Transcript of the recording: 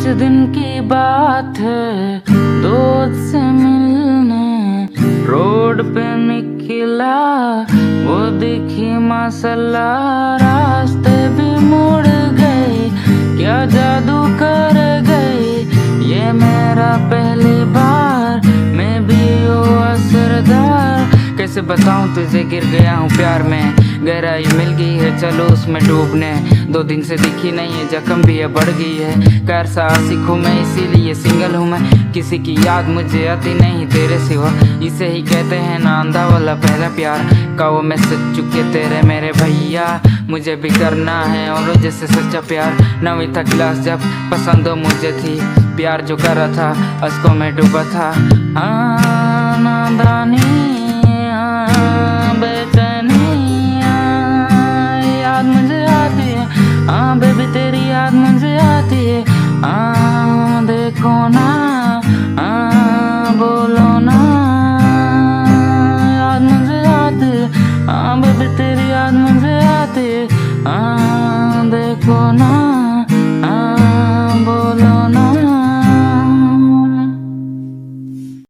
दिन की बात है, दोस्त से मिलने रोड पे निकला, वो दिखी माशाल्लाह, रास्ते भी मुड़ गए, क्या जादू कर गए, ये मेरा पहली बार, मैं भी हुआ सरदार। कैसे बताऊं तुझे, गिर गया हूँ प्यार में, गहराई मिल गई है, चलो उसमें डूबने। 2 दिन से दिखी नहीं है, जख्म भी है बढ़ गई है, कार सा आशिक हूँ मैं, इसीलिए सिंगल हूँ मैं, किसी की याद मुझे आती नहीं तेरे सिवा, इसे ही कहते हैं ना अंधा वाला पहला प्यार। का वो मैसेज चुके तेरे मेरे भैया, मुझे भी करना है और जैसे सच्चा प्यार। 9वीं था क्लास जब पसंद मुझे थी, प्यार जो करा था उसको मैं डूबा था। नादानी याद मुझे आती है, बेबी तेरी याद मुझे आती है, देखो ना, बोलो ना, याद मुझे आती है, बेबी तेरी याद मुझे आती है, देखो ना।